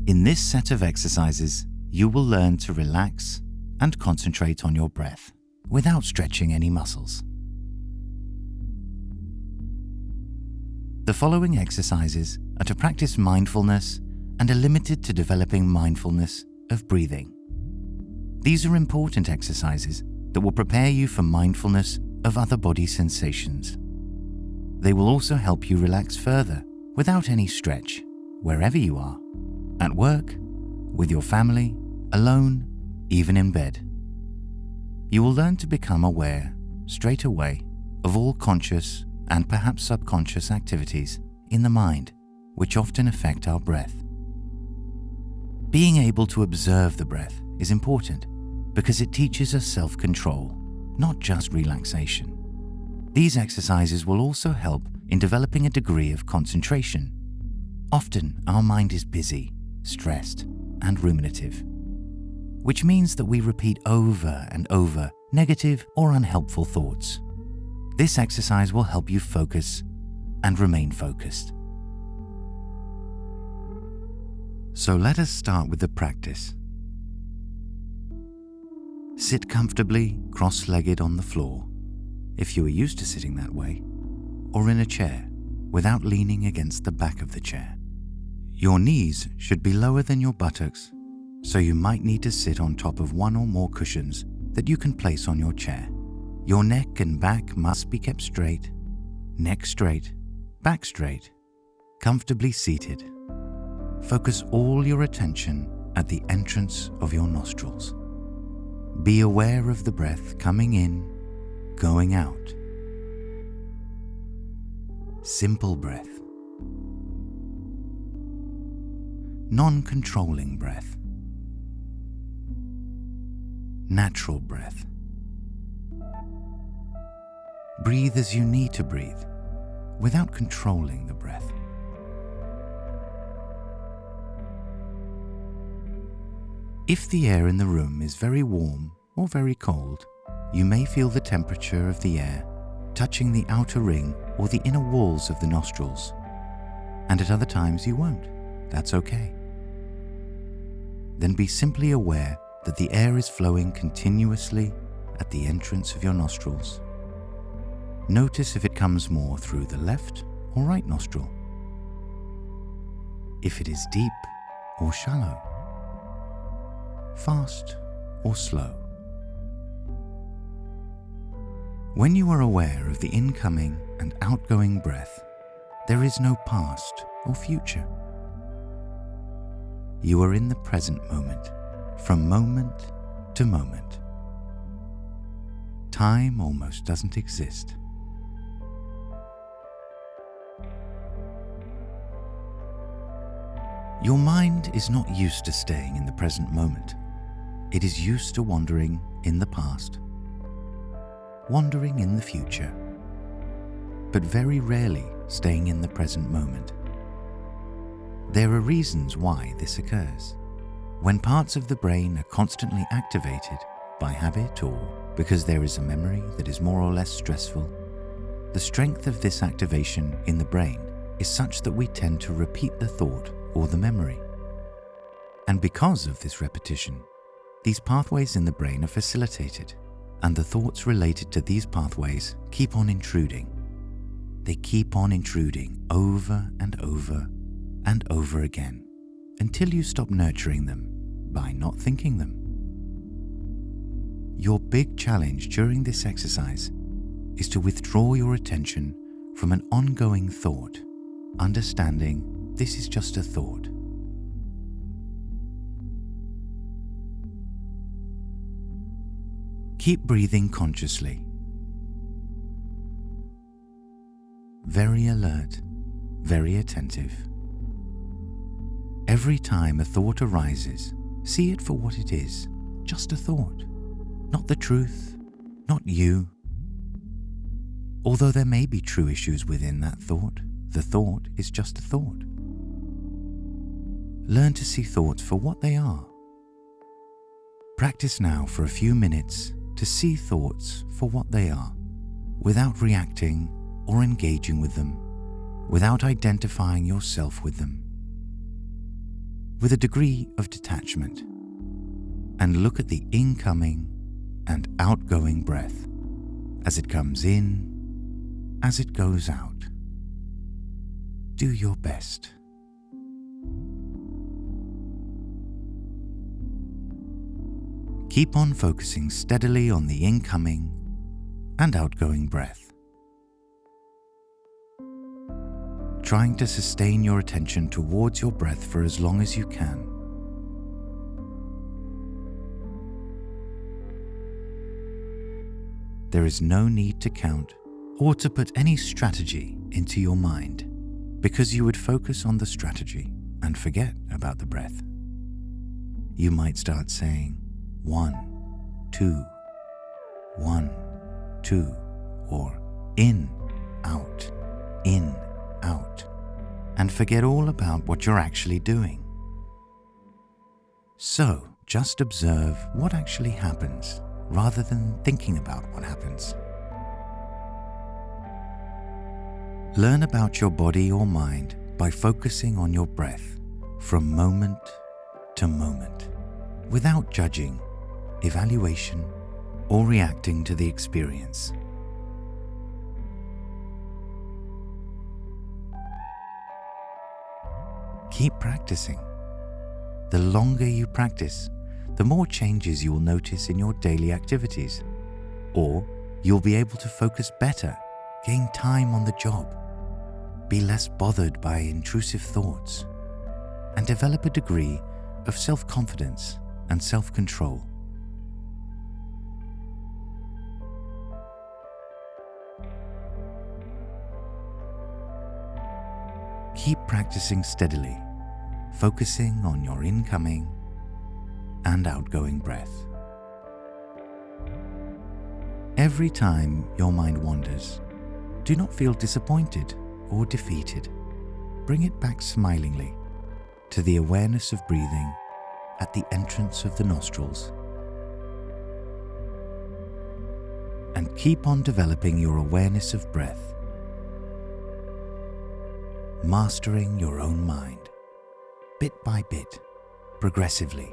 In this set of exercises, you will learn to relax and concentrate on your breath without stretching any muscles. The following exercises are to practice mindfulness and are limited to developing mindfulness of breathing. These are important exercises that will prepare you for mindfulness of other body sensations. They will also help you relax further without any stretch, wherever you are, at work, with your family, alone, even in bed. You will learn to become aware straight away of all conscious and perhaps subconscious activities in the mind, which often affect our breath. Being able to observe the breath is important because it teaches us self-control, not just relaxation. These exercises will also help in developing a degree of concentration. Often, our mind is busy, stressed, and ruminative, which means that we repeat over and over negative or unhelpful thoughts. This exercise will help you focus and remain focused. So let us start with the practice. Sit comfortably cross-legged on the floor, if you are used to sitting that way, or in a chair without leaning against the back of the chair. Your knees should be lower than your buttocks, so you might need to sit on top of one or more cushions that you can place on your chair. Your neck and back must be kept straight, neck straight, back straight, comfortably seated. Focus all your attention at the entrance of your nostrils. Be aware of the breath coming in, going out. Simple breath. Non-controlling breath. Natural breath. Breathe as you need to breathe, without controlling the breath. If the air in the room is very warm or very cold, you may feel the temperature of the air touching the outer ring or the inner walls of the nostrils. And at other times you won't. That's okay. Then be simply aware that the air is flowing continuously at the entrance of your nostrils. Notice if it comes more through the left or right nostril. If it is deep or shallow. Fast or slow. When you are aware of the incoming and outgoing breath, there is no past or future. You are in the present moment, from moment to moment. Time almost doesn't exist. Your mind is not used to staying in the present moment. It is used to wandering in the past, wandering in the future, but very rarely staying in the present moment. There are reasons why this occurs. When parts of the brain are constantly activated by habit or because there is a memory that is more or less stressful, the strength of this activation in the brain is such that we tend to repeat the thought or the memory. And because of this repetition, these pathways in the brain are facilitated, and the thoughts related to these pathways keep on intruding. They keep on intruding over and over and over again until you stop nurturing them by not thinking them. Your big challenge during this exercise is to withdraw your attention from an ongoing thought, understanding this is just a thought. Keep breathing consciously. Very alert, very attentive. Every time a thought arises, see it for what it is, just a thought, not the truth, not you. Although there may be true issues within that thought, the thought is just a thought. Learn to see thoughts for what they are. Practice now for a few minutes to see thoughts for what they are, without reacting or engaging with them, without identifying yourself with them. with a degree of detachment, and look at the incoming and outgoing breath as it comes in, as it goes out. Do your best. Keep on focusing steadily on the incoming and outgoing breath, trying to sustain your attention towards your breath for as long as you can. There is no need to count or to put any strategy into your mind, because you would focus on the strategy and forget about the breath. You might start saying 1, 2, 1, 2, or in, out, and forget all about what you're actually doing. So just observe what actually happens rather than thinking about what happens. Learn about your body or mind by focusing on your breath from moment to moment, without judging, evaluation, or reacting to the experience. Keep practicing. The longer you practice, the more changes you will notice in your daily activities, or you'll be able to focus better, gain time on the job, be less bothered by intrusive thoughts, and develop a degree of self-confidence and self-control. Keep practicing steadily, focusing on your incoming and outgoing breath. Every time your mind wanders, do not feel disappointed or defeated. Bring it back smilingly to the awareness of breathing at the entrance of the nostrils. And keep on developing your awareness of breath, mastering your own mind, bit by bit, progressively.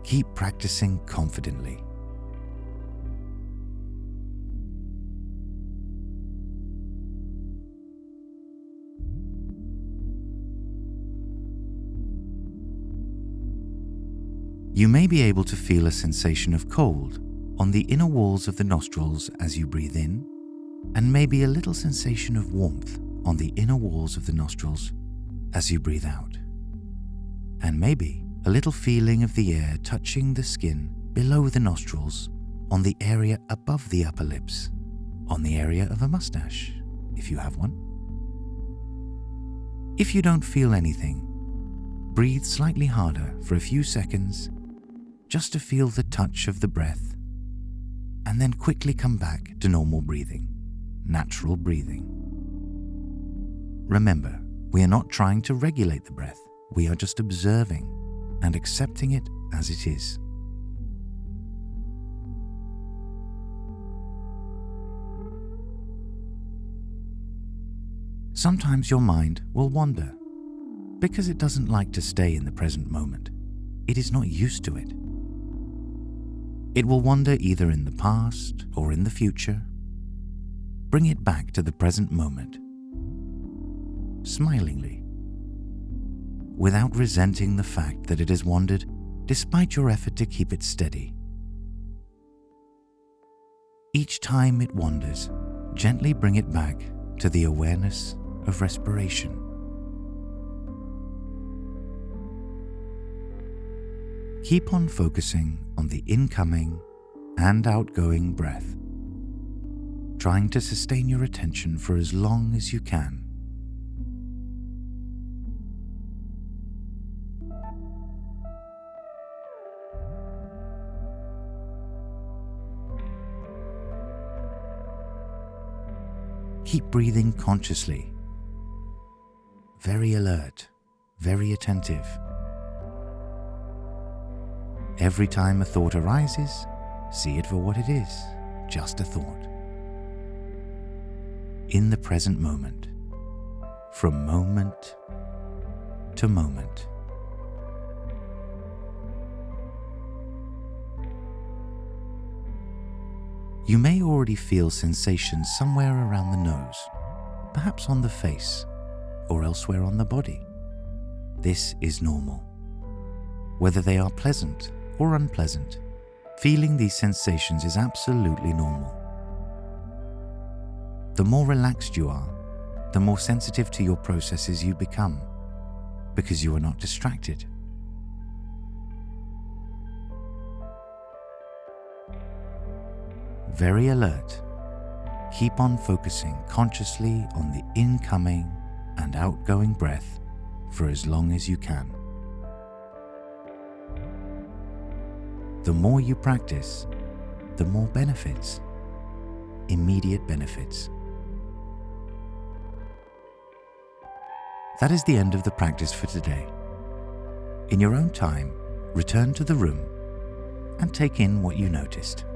Keep practicing confidently. You may be able to feel a sensation of cold on the inner walls of the nostrils as you breathe in, and maybe a little sensation of warmth on the inner walls of the nostrils as you breathe out. And maybe a little feeling of the air touching the skin below the nostrils, on the area above the upper lips, on the area of a mustache, if you have one. If you don't feel anything, breathe slightly harder for a few seconds just to feel the touch of the breath, and then quickly come back to normal breathing, natural breathing. Remember, we are not trying to regulate the breath. We are just observing and accepting it as it is. Sometimes your mind will wander because it doesn't like to stay in the present moment. It is not used to it. It will wander either in the past or in the future. Bring it back to the present moment, smilingly, without resenting the fact that it has wandered despite your effort to keep it steady. Each time it wanders, gently bring it back to the awareness of respiration. Keep on focusing on the incoming and outgoing breath, trying to sustain your attention for as long as you can. Keep breathing consciously, very alert, very attentive. Every time a thought arises, see it for what it is, just a thought. In the present moment, from moment to moment. You may already feel sensations somewhere around the nose, perhaps on the face, or elsewhere on the body. This is normal. Whether they are pleasant or unpleasant, feeling these sensations is absolutely normal. The more relaxed you are, the more sensitive to your processes you become, because you are not distracted. Very alert, keep on focusing consciously on the incoming and outgoing breath for as long as you can. The more you practice, the more benefits, immediate benefits. That is the end of the practice for today. In your own time, return to the room and take in what you noticed.